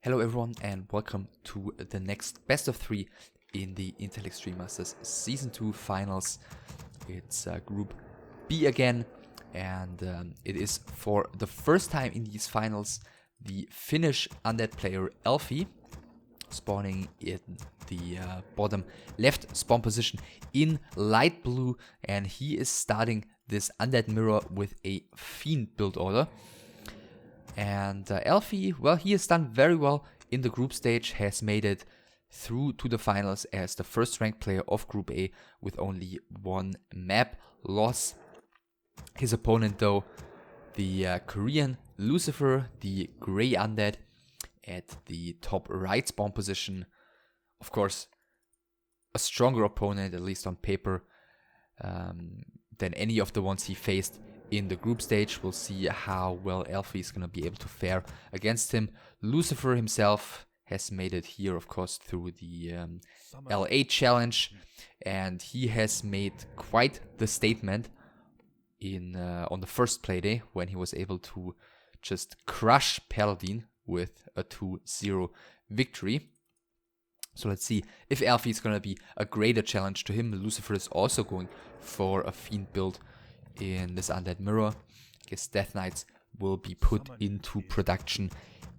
Hello everyone and welcome to the next best of 3 in the Intel Extreme Masters Season 2 Finals. It's Group B again, and it is for the first time in these finals the Finnish undead player Elfi, spawning in the bottom left spawn position in light blue, and he is starting this undead mirror with a Fiend build order. And Elfi, well, he has done very well in the group stage, has made it through to the finals as the first ranked player of Group A with only one map loss. His opponent though, the Korean Lucifer, the Grey Undead, at the top right spawn position. Of course, a stronger opponent, at least on paper, than any of the ones he faced in the group stage. We'll see how well Elfi is going to be able to fare against him. Lucifer himself has made it here, of course, through the LA challenge, and he has made quite the statement in on the first playday when he was able to just crush Paladin with a 2-0 victory. So let's see if Elfi is going to be a greater challenge to him. Lucifer is also going for a Fiend build in this undead mirror. I guess Death Knights will be put into production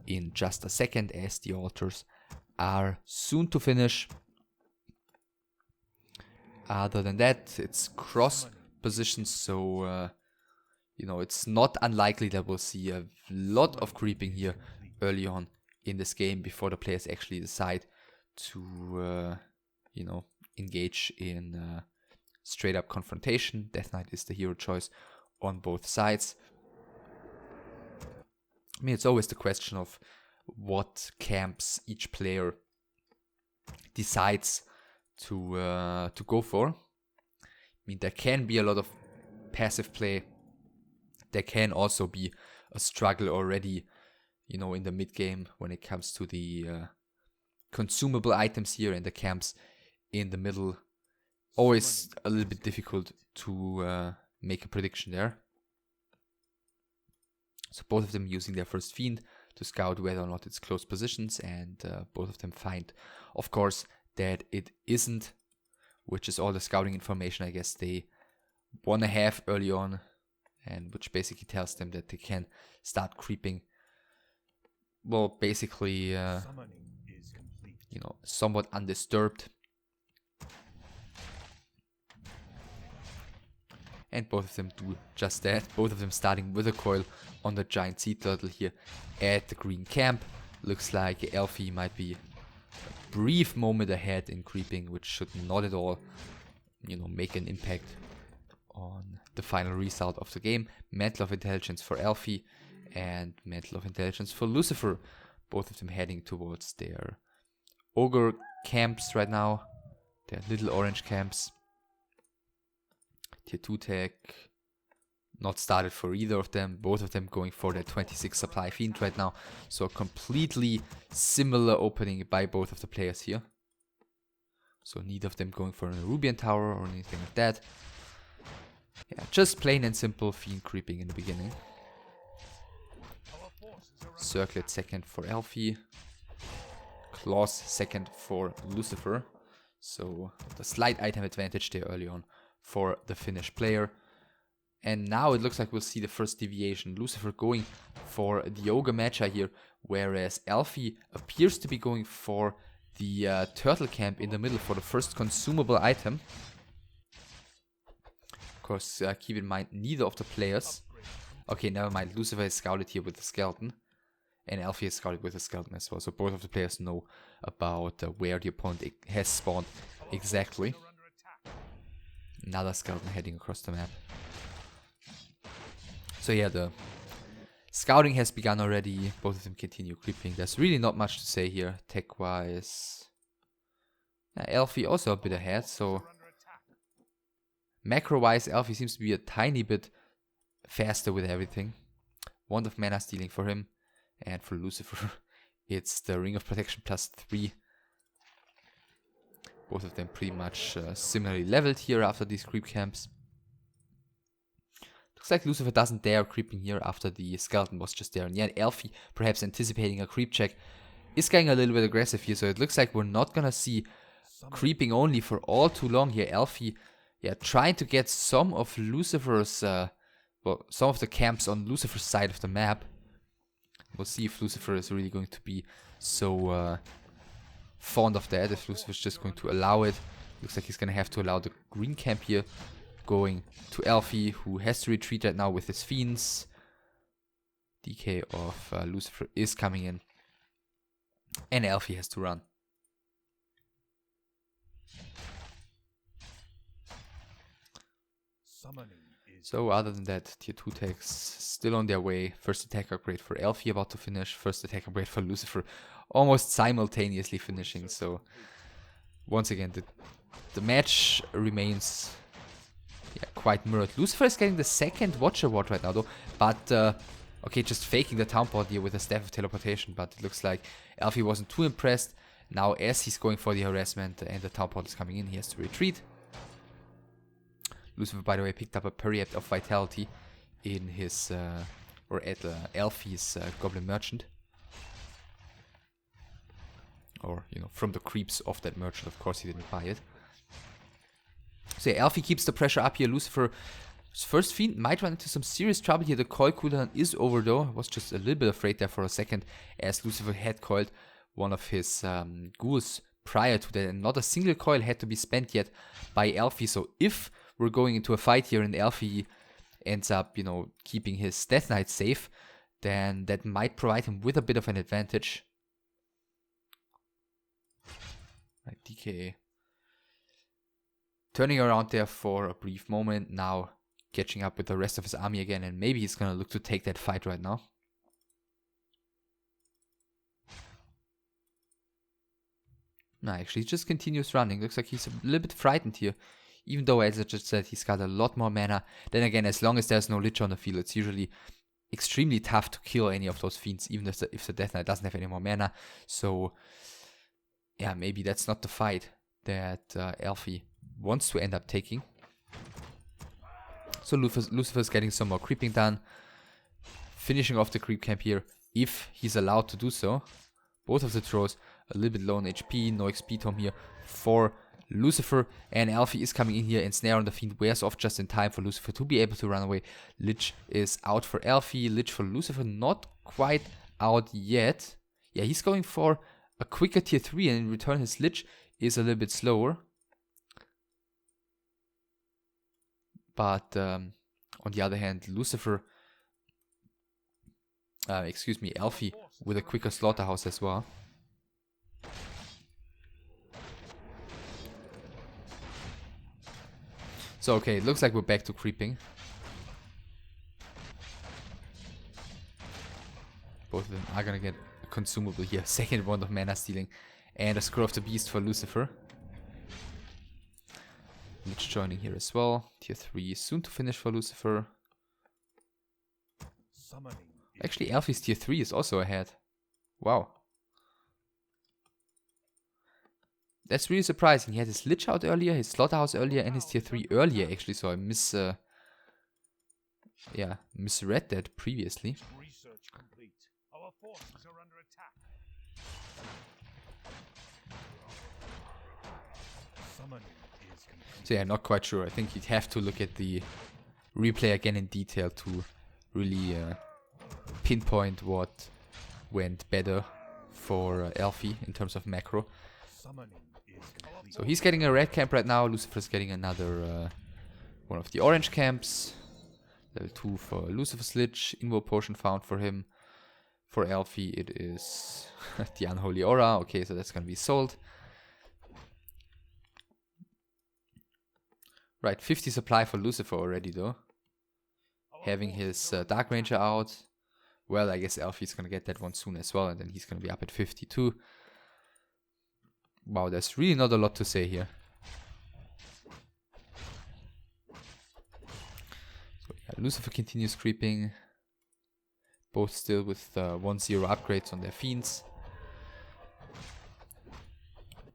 in just a second as the altars are soon to finish. Other than that, it's cross positions, so it's not unlikely that we'll see a lot of creeping here early on in this game before the players actually decide to engage in straight up confrontation. Death Knight is the hero choice on both sides. I mean, it's always the question of what camps each player decides to go for. I mean, there can be a lot of passive play. There can also be a struggle already, in the mid game when it comes to the consumable items here, and the camps in the middle. Always a little bit difficult to make a prediction there. So both of them using their first Fiend to scout whether or not it's close positions, and both of them find, of course, that it isn't, which is all the scouting information I guess they want to have early on, and which basically tells them that they can start creeping, well, basically, somewhat undisturbed. And both of them do just that. Both of them starting with a coil on the giant sea turtle here at the green camp. Looks like Elfi might be a brief moment ahead in creeping, which should not at all, make an impact on the final result of the game. Mantle of Intelligence for Elfi and Mantle of Intelligence for Lucifer. Both of them heading towards their ogre camps right now. Their little orange camps. Tier 2 tag not started for either of them. Both of them going for their 26 supply Fiend right now. So a completely similar opening by both of the players here. So neither of them going for an Rubian Tower or anything like that. Yeah, just plain and simple Fiend creeping in the beginning. Circlet second for Elfi. Claws second for Lucifer. So the slight item advantage there early on for the Finnish player. And now it looks like we'll see the first deviation. Lucifer going for the Ogre Matcha here, whereas Elfi appears to be going for the Turtle Camp in the middle for the first consumable item. Of course, keep in mind, neither of the players... Okay, never mind. Lucifer is scouted here with the Skeleton, and Elfi is scouted with the Skeleton as well. So both of the players know about where the opponent has spawned exactly. Another Skeleton heading across the map. So yeah, the scouting has begun already. Both of them continue creeping. There's really not much to say here, tech-wise. Elfi also a bit ahead, so... Macro-wise, Elfi seems to be a tiny bit faster with everything. Wand of Mana stealing for him. And for Lucifer, it's the Ring of Protection +3. Both of them pretty much similarly leveled here after these creep camps. Looks like Lucifer doesn't dare creeping here after the Skeleton was just there. And yet Elfi perhaps anticipating a creep check is getting a little bit aggressive here, so it looks like we're not gonna see creeping only for all too long here. Elfie, yeah, trying to get some of Lucifer's, well, some of the camps on Lucifer's side of the map. We'll see if Lucifer is really going to be so fond of that, if Lucifer's just going to allow it. Looks like he's gonna have to allow the green camp here, going to Elfie, who has to retreat right now with his fiends. DK of Lucifer is coming in, and Elfie has to run. So other than that, tier 2 techs still on their way. First attack upgrade for Elfie about to finish. First attack upgrade for Lucifer almost simultaneously finishing. So once again, the match remains quite mirrored. Lucifer is getting the second Watcher Award right now though. But okay, just faking the town pod here with a Staff of Teleportation. But it looks like Elfie wasn't too impressed. Now as he's going for the harassment and the town pod is coming in, he has to retreat. Lucifer, by the way, picked up a Periapt of Vitality in his, or at Elfie's Goblin Merchant. Or, you know, from the creeps of that merchant, of course he didn't buy it. So yeah, Elfie keeps the pressure up here. Lucifer's first fiend might run into some serious trouble here. The coil cooldown is over though. I was just a little bit afraid there for a second, as Lucifer had coiled one of his ghouls prior to that, and not a single coil had to be spent yet by Elfie. So if we're going into a fight here and Elfie ends up, you know, keeping his Death Knight safe, then that might provide him with a bit of an advantage. Right, DK turning around there for a brief moment, now catching up with the rest of his army again, and maybe he's gonna look to take that fight right now. No, actually, he just continues running. Looks like he's a little bit frightened here. Even though, as I just said, he's got a lot more mana. Then again, as long as there's no Lich on the field, it's usually extremely tough to kill any of those fiends, even if the Death Knight doesn't have any more mana. So, yeah, maybe that's not the fight that Elfie wants to end up taking. So Lucifer's getting some more creeping done. Finishing off the creep camp here, if he's allowed to do so. Both of the throws a little bit low on HP, no XP tome here for Lucifer, and Elfie is coming in here, and Snare on the Fiend wears off just in time for Lucifer to be able to run away. Lich is out for Elfie, Lich for Lucifer, not quite out yet. Yeah, he's going for a quicker tier 3, and in return his Lich is a little bit slower. But on the other hand, Lucifer, Elfie with a quicker Slaughterhouse as well. So okay, it looks like we're back to creeping. Both of them are gonna get a consumable here. Second Wand of Mana Stealing. And a Scroll of the Beast for Lucifer. Lich joining here as well. Tier 3 soon to finish for Lucifer. Actually, Elfie's tier 3 is also ahead. Wow. That's really surprising. He had his Lich out earlier, his Slaughterhouse earlier, and his tier 3 earlier actually, so I misread that previously. Research complete. Our forces are under attack. Summoning is complete. So yeah, not quite sure. I think you'd have to look at the replay again in detail to really pinpoint what went better for Elfie in terms of macro. So he's getting a red camp right now. Lucifer's getting another one of the orange camps. Level 2 for Lucifer's Lich. Invo potion found for him. For Elfie it is the Unholy Aura. Okay, so that's gonna be sold. Right, 50 supply for Lucifer already though. Having his Dark Ranger out. Well, I guess Elfie's gonna get that one soon as well, and then he's gonna be up at 52. Wow, there's really not a lot to say here. So yeah, Lucifer continues creeping. Both still with 1-0 upgrades on their fiends.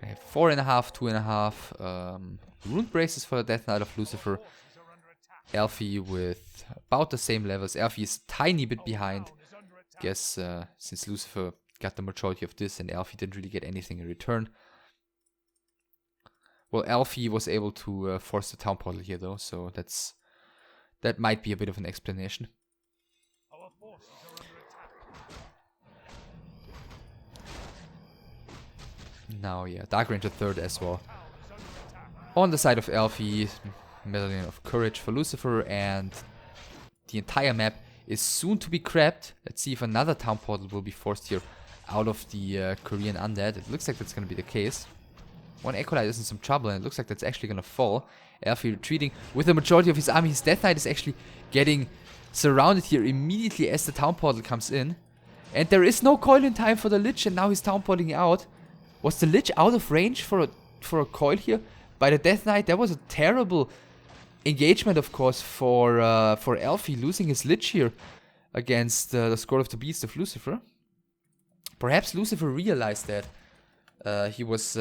I have 4.5, 2.5 rune braces for the Death Knight of Lucifer. Elfie with about the same levels. Elfie is a tiny bit behind. Guess since Lucifer got the majority of this, and Elfi didn't really get anything in return. Well, Elfi was able to force the town portal here though, so that might be a bit of an explanation. Our forces are under attack. Now, yeah, Dark Ranger 3rd as well. Town is under attack. On the side of Elfi, Medallion of Courage for Lucifer, and the entire map is soon to be grabbed. Let's see if another town portal will be forced here out of the Korean Undead. It looks like that's going to be the case. One Echo Knight is in some trouble, and it looks like that's actually going to fall. Elfi retreating with the majority of his army. His Death Knight is actually getting surrounded here immediately as the town portal comes in. And there is no coil in time for the Lich, and now he's town portaling out. Was the Lich out of range for a coil here by the Death Knight? That was a terrible engagement, of course, for Elfi, losing his Lich here against the Scroll of the Beast of Lucifer. Perhaps Lucifer realized that he was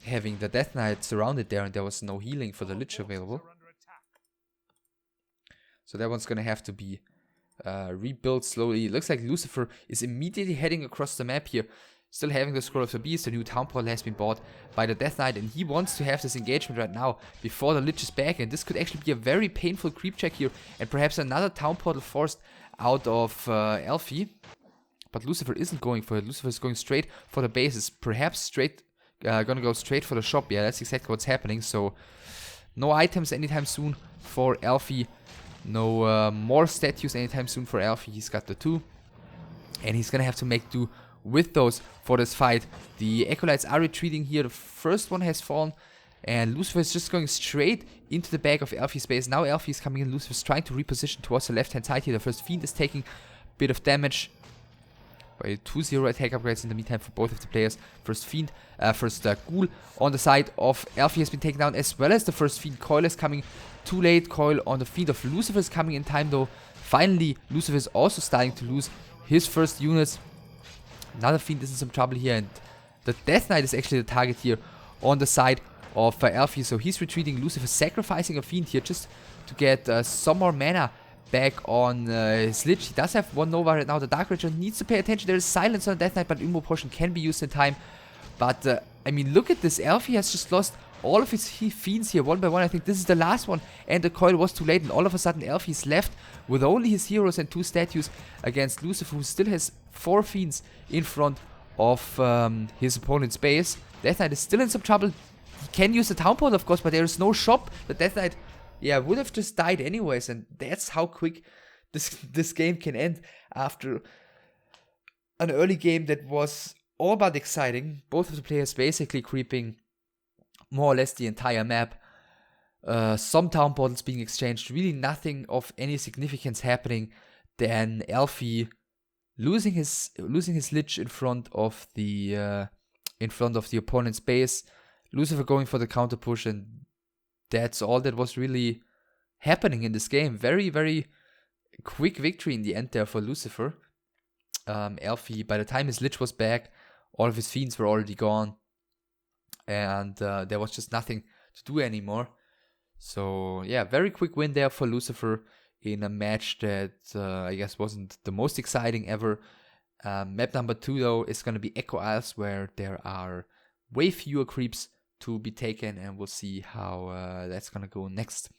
having the Death Knight surrounded there, and there was no healing for the Lich available. So that one's gonna have to be rebuilt slowly. It looks like Lucifer is immediately heading across the map here, still having the Scroll of the Beast. The new town portal has been bought by the Death Knight, and he wants to have this engagement right now before the Lich is back. And this could actually be a very painful creep check here, and perhaps another town portal forced out of Elfi. But Lucifer isn't going for it. Lucifer is going straight for the bases. Perhaps gonna go straight for the shop. Yeah, that's exactly what's happening. So no items anytime soon for Elfi. No more statues anytime soon for Elfi. He's got the 2. And he's gonna have to make do with those for this fight. The Acolytes are retreating here. The first one has fallen. And Lucifer is just going straight into the back of Elfi's base. Now Elfi is coming in. Lucifer is trying to reposition towards the left-hand side here. The first Fiend is taking a bit of damage by 2-0 attack upgrades in the meantime for both of the players. First Fiend, first Ghoul on the side of Elfi has been taken down, as well as the first Fiend. Coil is coming too late. Coil on the Fiend of Lucifer is coming in time though. Finally, Lucifer is also starting to lose his first units. Another Fiend is in some trouble here, and the Death Knight is actually the target here on the side of Elfi. So he's retreating. Lucifer sacrificing a Fiend here just to get some more mana back on his Lich. He does have 1 Nova right now. The Dark Ranger needs to pay attention. There is silence on Death Knight, but Immo Potion can be used in time. But, I mean, look at this. Elfi has just lost all of his Fiends here one by one. I think this is the last one, and the coil was too late, and all of a sudden Elfi is left with only his heroes and 2 statues against Lucifer, who still has 4 Fiends in front of his opponent's base. Death Knight is still in some trouble. He can use the town portal, of course, but there is no shop. The Death Knight, yeah, would have just died anyways, and that's how quick this game can end after an early game that was all but exciting. Both of the players basically creeping more or less the entire map. Some town portals being exchanged, really nothing of any significance happening. Then Elfi losing his Lich in front of the opponent's base. Lucifer going for the counter push, and that's all that was really happening in this game. Very, very quick victory in the end there for Lucifer. Elfi, by the time his Lich was back, all of his Fiends were already gone, and there was just nothing to do anymore. So yeah, very quick win there for Lucifer in a match that I guess wasn't the most exciting ever. Map number 2 though is going to be Echo Isles, where there are way fewer creeps to be taken, and we'll see how that's going to go next.